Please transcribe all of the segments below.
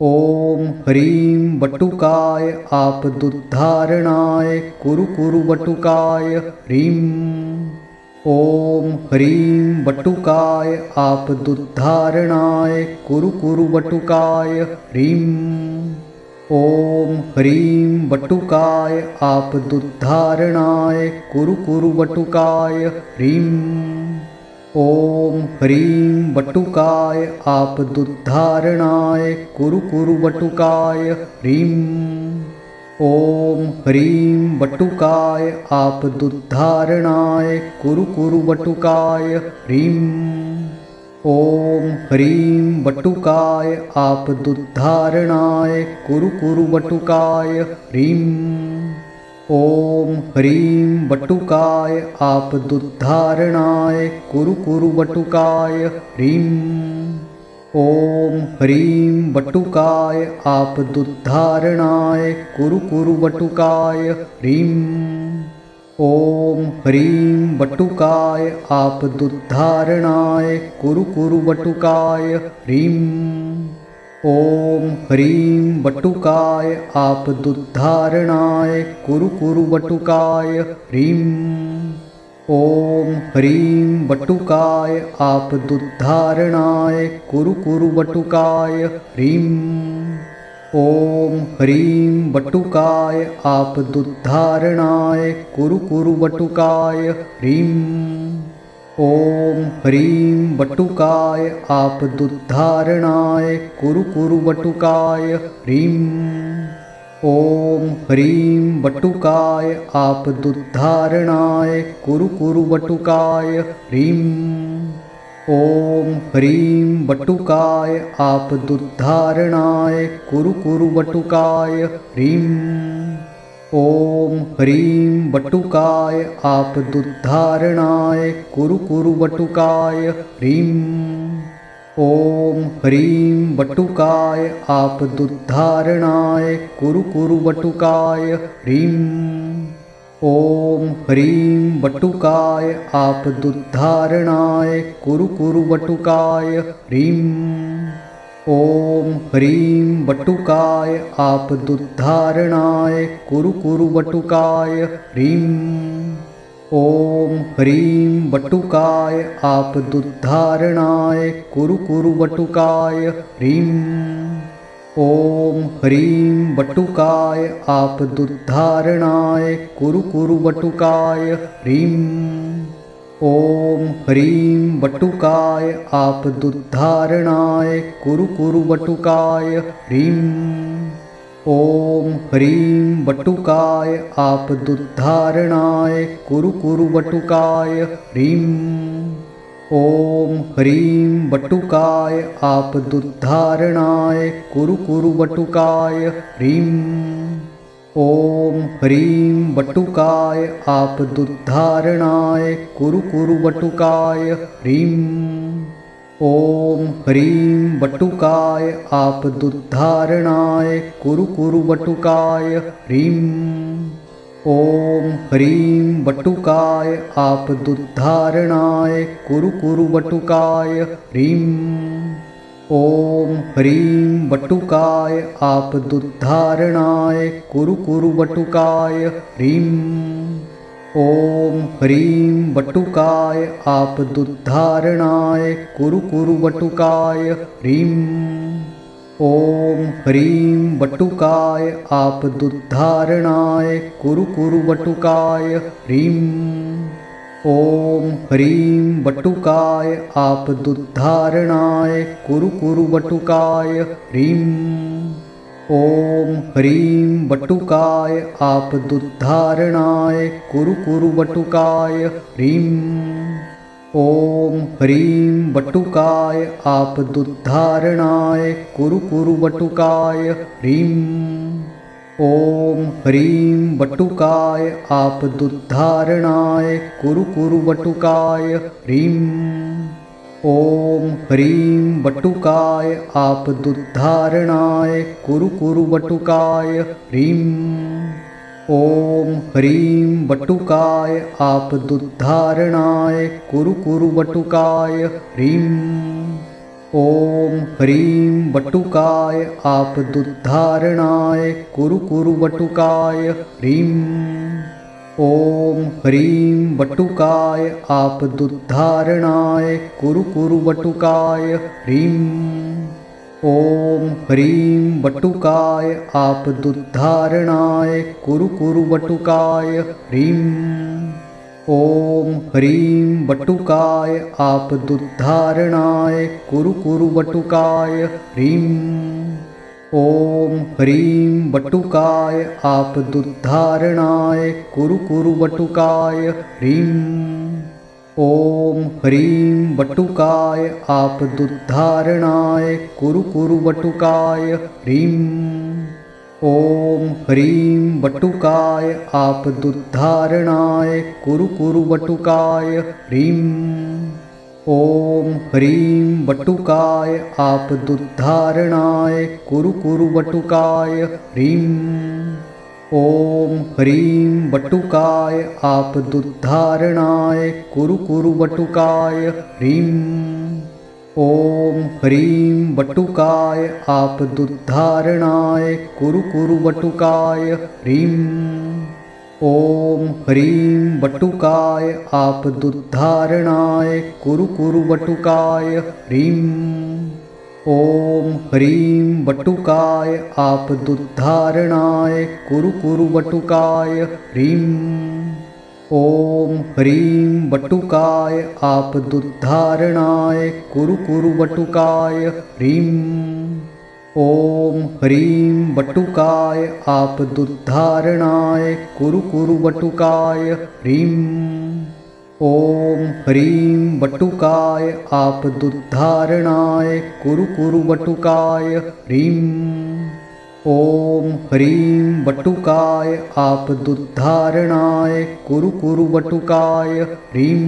ॐ ह्रीं वटुकाय आपदुद्धारणाय कुरु कुरु वटुकाय ह्रीं। ॐ ह्रीं वटुकाय आपदुद्धारणाय कुरु कुरु वटुकाय ह्रीं। ॐ ह्रीं वटुकाय आपदुद्धारणाय कुरु कुरु वटुकाय ह्रीं। ॐ ह्रीं वटुकाय आपदुद्धारणाय कुरु कुरु वटुकाय ह्रीं। ॐ ह्रीं वटुकाय आपदुद्धारणाय कुरु कुरु वटुकाय ह्रीं। ॐ ह्रीं वटुकाय आपदुद्धारणाय कुरु कुरु वटुकाय ह्रीं। ॐ ह्रीं वटुकाय आपदुद्धारणाय कुरु कुरु वटुकाय ह्रीं। ॐ ह्रीं वटुकाय आपदुद्धारणाय कुरु कुरु वटुकाय ह्रीं। ॐ ह्रीं वटुकाय आपदुद्धारणाय कुरु कुरु वटुकाय ह्रीं। ॐ ह्रीं वटुकाय आपदुद्धारणाय कुरु कुरु वटुकाय ह्रीं। ॐ ह्रीं वटुकाय आपदुद्धारणाय कुरु कुरु वटुकाय ह्रीं। ॐ ह्रीं वटुकाय आपदुद्धारणाय कुरु कुरु वटुकाय ह्रीं। ॐ ह्रीं वटुकाय आपदुद्धारणाय कुरु कुरु वटुकाय ह्रीं। ॐ ह्रीं वटुकाय आपदुद्धारणाय कुरु कुरु वटुकाय ह्रीं। ॐ ह्रीं वटुकाय आपदुद्धारणाय कुरु कुरु वटुकाय ह्रीं। ॐ ह्रीं वटुकाय आपदुद्धारणाय कुरु कुरु वटुकाय ह्रीं। ॐ ह्रीं वटुकाय आपदुद्धारणाय कुरु कुरु वटुकाय ह्रीं। ॐ ह्रीं वटुकाय आपदुद्धारणाय कुरु कुरु वटुकाय ह्रीं। ॐ ह्रीं वटुकाय आपदुद्धारणाय कुरु कुरु वटुकाय ह्रीं। ॐ ह्रीं वटुकाय आपदुद्धारणाय कुरु कुरु वटुकाय ह्रीं। ॐ ह्रीं वटुकाय आपदुद्धारणाय कुरु कुरु वटुकाय ह्रीं। ॐ ह्रीं वटुकाय आपदुद्धारणाय कुरु कुरु वटुकाय ह्रीं। ॐ ह्रीं वटुकाय आपदुद्धारणाय कुरु कुरु वटुकाय ह्रीं। ॐ ह्रीं वटुकाय आपदुद्धारणाय कुरु कुरु वटुकाय ह्रीं। ॐ ह्रीं वटुकाय आपदुद्धारणाय कुरु कुरु वटुकाय ह्रीं। ॐ ह्रीं वटुकाय आपदुद्धारणाय कुरु कुरु वटुकाय ह्रीं। ॐ ह्रीं वटुकाय आपदुद्धारणाय कुरु कुरु वटुकाय ह्रीं। ॐ ह्रीं वटुकाय आपदुद्धारणाय कुरु कुरु वटुकाय ह्रीं। ॐ ह्रीं वटुकाय आपदुद्धारणाय कुरु कुरु वटुकाय ह्रीं। ॐ ह्रीं वटुकाय आपदुद्धारणाय कुरु कुरु वटुकाय ह्रीं। ॐ ह्रीं वटुकाय आपदुद्धारणाय कुरु कुरु वटुकाय ह्रीं। ॐ ह्रीं वटुकाय आपदुद्धारणाय कुरु कुरु वटुकाय ह्रीं। ॐ ह्रीं वटुकाय आपदुद्धारणाय कुरु कुरु वटुकाय ह्रीं। ॐ ह्रीं वटुकाय आपदुद्धारणाय कुरु कुरु वटुकाय ह्रीं। ॐ ह्रीं वटुकाय आपदुद्धारणाय कुरु कुरु वटुकाय ह्रीं। ॐ ह्रीं वटुकाय आपदुद्धारणाय कुरु कुरु वटुकाय ह्रीं। ॐ ह्रीं वटुकाय आपदुद्धारणाय कुरु वटुकाय ह्रीं। ॐ ह्रीं वटुकाय आपदुद्धारणाय कुरु वटुकाय ह्रीं। ॐ ह्रीं वटुकाय आपदुद्धारणाय कुरु वटुकाय ह्रीं। ॐ ह्रीं वटुकाय आपदुद्धारणाय कुरु वटुकाय ह्रीं। ॐ ह्रीं वटुकाय आपदुद्धारणाय कुरु वटुकाय ह्रीं। ॐ ह्रीं वटुकाय आपदुद्धारणाय कुरु वटुकाय ह्रीं। ॐ ह्रीं वटुकाय आपदुद्धारणाय कुरु वटुकाय ह्रीं। ॐ ह्रीं वटुकाय आपदुद्धारणाय कुरु वटुकाय ह्रीं। ॐ ह्रीं वटुकाय आपदुद्धारणाय कुरु वटुकाय ह्रीं। ॐ ह्रीं वटुकाय आपदुद्धारणाय कुरु वटुकाय ह्रीं। ॐ ह्रीं वटुकाय आपदुद्धारणाय कुरु वटुकाय ह्रीं। ॐ ह्रीं वटुकाय आपदुद्धारणाय कुरु वटुकाय ह्रीं। ॐ ह्रीं वटुकाय आपदुद्धारणाय कुरु वटुकाय ह्रीं। ॐ ह्रीं वटुकाय आपदुद्धारणाय कुरु वटुकाय ह्रीं। ॐ ह्रीं वटुकाय आपदुद्धारणाय कुरु वटुकाय ह्रीं। ॐ ह्रीं वटुकाय आपदुद्धारणाय कुरु वटुकाय ह्रीं।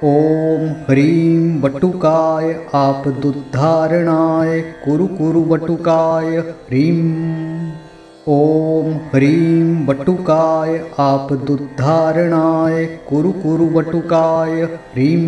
ॐ ह्रीं वटुकाय आपदुद्धारणाय कुरु वटुकाय ह्रीं। ॐ ह्रीं वटुकाय आपदुद्धारणाय कुरु वटुकाय ह्रीं।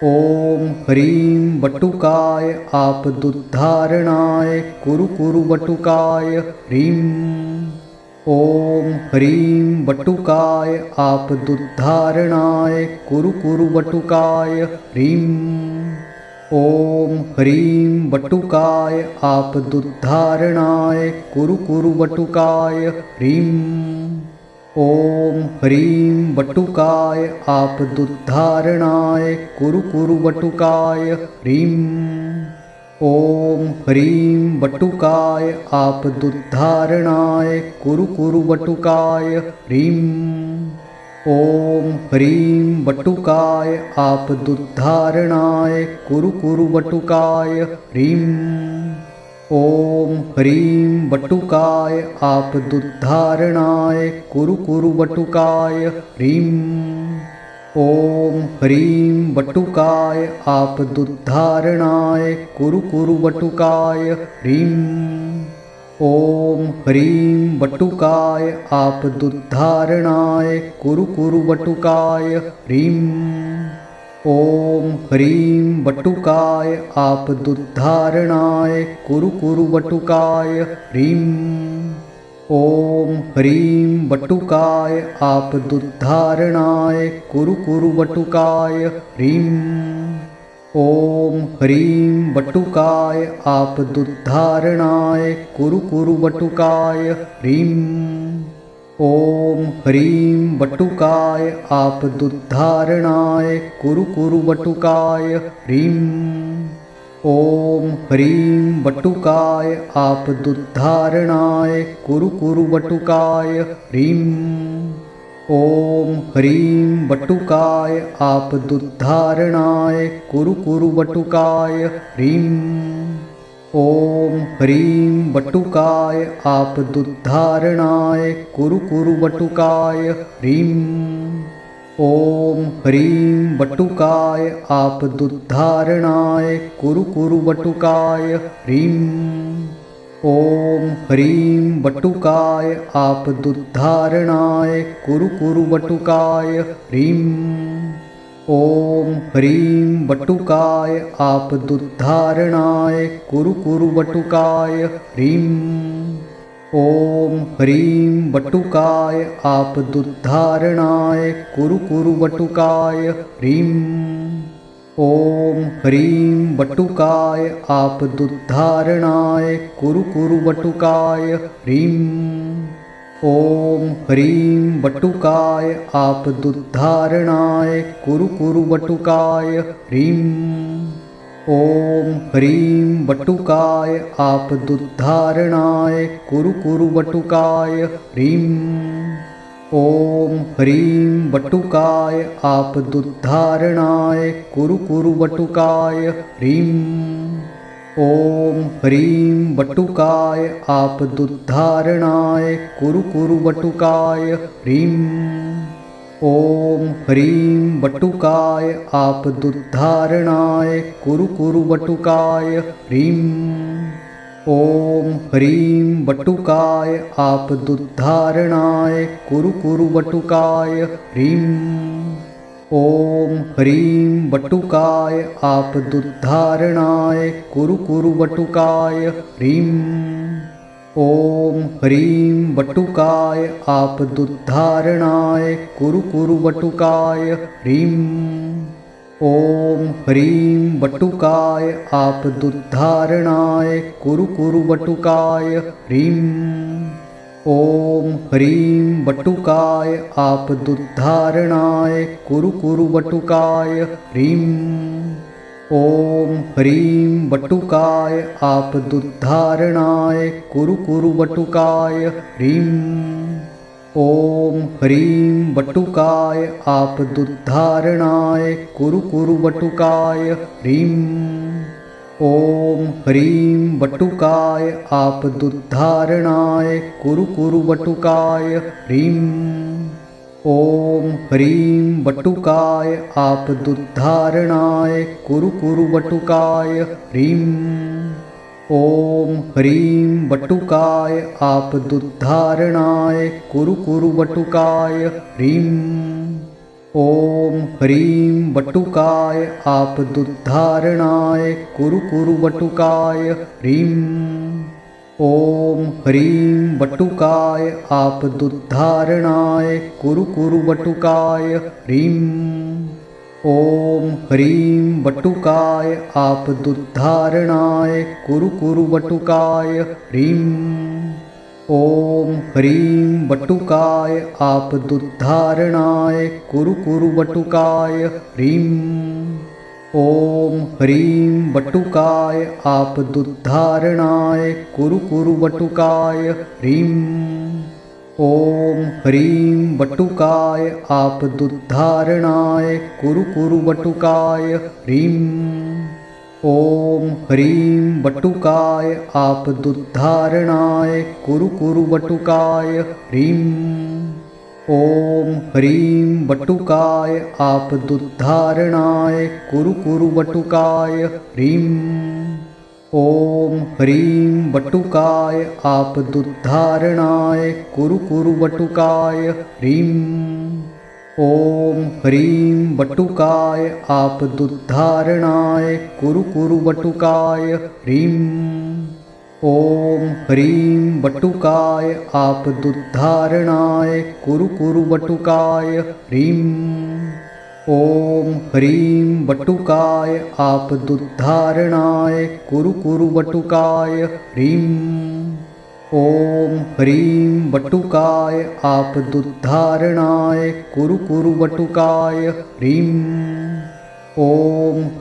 ॐ ह्रीं वटुकाय आपदुद्धारणाय कुरु वटुकाय ह्रीं। ॐ ह्रीं वटुकाय आपदुद्धारणाय कुरु वटुकाय ह्रीं। ॐ ह्रीं वटुकाय आपदुद्धारणाय कुरु वटुकाय ह्रीं। ॐ ह्रीं वटुकाय आपदुद्धारणाय कुरु वटुकाय ह्रीं। ॐ ह्रीं वटुकाय आपदुद्धारणाय कुरु वटुकाय ह्रीं। ॐ ह्रीं वटुकाय आपदुद्धारणाय कुरु वटुकाय ह्रीं। ॐ ह्रीं वटुकाय आपदुद्धारणाय कुरु वटुकाय ह्रीं। ॐ ह्रीं वटुकाय आपदुद्धारणाय कुरु वटुकाय ह्रीं। ॐ ह्रीं वटुकाय आपदुद्धारणाय कुरु वटुकाय ह्रीं। ॐ ह्रीं वटुकाय आपदुद्धारणाय कुरु वटुकाय ह्रीं। ॐ ह्रीं वटुकाय आपदुद्धारणाय कुरु वटुकाय ह्रीं। ॐ ह्रीं वटुकाय आपदुद्धारणाय कुरु वटुकाय ह्रीं। ॐ ह्रीं वटुकाय आपदुद्धारणाय कुरु वटुकाय ह्रीं। ॐ ह्रीं वटुकाय आपदुद्धारणाय कुरु वटुकाय ह्रीं। ॐ ह्रीं वटुकाय आपदुद्धारणाय कुरु वटुकाय ह्रीं। ॐ ह्रीं वटुकाय आपदुद्धारणाय कुरु वटुकाय ह्रीं। ॐ ह्रीं वटुकाय आपदुद्धारणाय कुरु वटुकाय ह्रीं। ॐ ह्रीं वटुकाय आपदुद्धारणाय कुरु वटुकाय ह्रीं। ॐ ह्रीं वटुकाय आपदुद्धारणाय कुरु वटुकाय ह्रीं। ॐ ह्रीं वटुकाय आपदुद्धारणाय कुरु वटुकाय ह्रीं। ॐ ह्रीं वटुकाय आपदुद्धारणाय कुरु वटुकाय ह्रीं। ॐ ह्रीं वटुकाय आपदुद्धारणाय कुरु वटुकाय ह्रीं। ॐ ह्रीं वटुकाय आपदुद्धारणाय कुरु वटुकाय ह्रीं। ॐ ह्रीं वटुकाय आपदुद्धारणाय कुरु वटुकाय ह्रीं। ॐ ह्रीं वटुकाय आपदुद्धारणाय कुरु वटुकाय ह्रीं। ॐ ह्रीं वटुकाय आपदुद्धारणाय कुरु वटुकाय ह्रीं। ॐ ह्रीं वटुकाय आपदुद्धारणाय कुरु वटुकाय ह्रीं। ॐ ह्रीं वटुकाय आपदुद्धारणाय कुरु वटुकाय ह्रीं। ॐ ह्रीं वटुकाय आपदुद्धारणाय कुरु वटुकाय ह्रीं। ॐ ह्रीं वटुकाय आपदुद्धारणाय कुरु वटुकाय ह्रीं। ॐ ह्रीं वटुकाय आपदुद्धारणाय कुरु वटुकाय ह्रीं। ॐ ह्रीं वटुकाय आपदुद्धारणाय कुरु वटुकाय ह्रीं। ॐ ह्रीं वटुकाय आपदुद्धारणाय कुरु वटुकाय ह्रीं। ॐ ह्रीं वटुकाय आपदुद्धारणाय कुरु वटुकाय ह्रीं। ॐ ह्रीं वटुकाय आपदुद्धारणाय कुरु वटुकाय ह्रीं। ॐ ह्रीं वटुकाय आपदुद्धारणाय कुरु वटुकाय ह्रीं। ॐ ह्रीं वटुकाय आपदुद्धारणाय कुरु वटुकाय ह्रीं। ॐ ह्रीं वटुकाय आपदुद्धारणाय कुरु वटुकाय ह्रीं। ॐ ह्रीं वटुकाय आपदुद्धारणाय कुरु वटुकाय ह्रीं। ॐ ह्रीं वटुकाय आपदुद्धारणाय कुरु वटुकाय ह्रीं। ॐ ह्रीं वटुकाय आपदुद्धारणाय कुरु वटुकाय ह्रीं। ॐ ह्रीं वटुकाय आपदुद्धारणाय कुरु वटुकाय ह्रीं। ॐ ह्रीं वटुकाय आपदुद्धारणाय कुरु वटुकाय ह्रीं। ॐ ह्रीं वटुकाय आपदुद्धारणाय कुरु वटुकाय ह्रीं। ॐ ह्रीं वटुकाय आपदुद्धारणाय कुरु वटुकाय ह्रीं। ॐ ह्रीं वटुकाय आपदुद्धारणाय कुरु वटुकाय ह्रीं। ॐ ह्रीं वटुकाय आपदुद्धारणाय कुरु वटुकाय ह्रीं। ॐ ह्रीं वटुकाय आपदुद्धारणाय कुरु वटुकाय ह्रीं। ॐ ह्रीं वटुकाय आपदुद्धारणाय कुरु वटुकाय ह्रीं। ॐ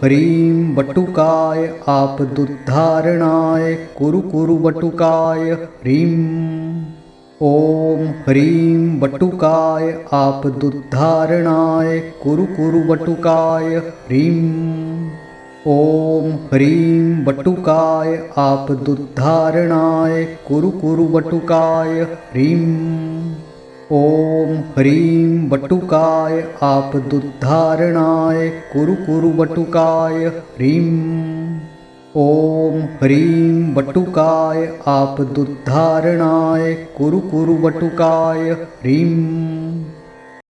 ह्रीं वटुकाय आपदुद्धारणाय कुरु वटुकाय ह्रीं। ॐ ह्रीं वटुकाय आपदुद्धारणाय कुरु वटुकाय ह्रीं। ॐ ह्रीं वटुकाय आपदुद्धारणाय कुरु वटुकाय ह्रीं। ॐ ह्रीं वटुकाय आपदुद्धारणाय कुरु वटुकाय ह्रीं। ॐ ह्रीं वटुकाय आपदुद्धारणाय कुरु वटुकाय ह्रीं।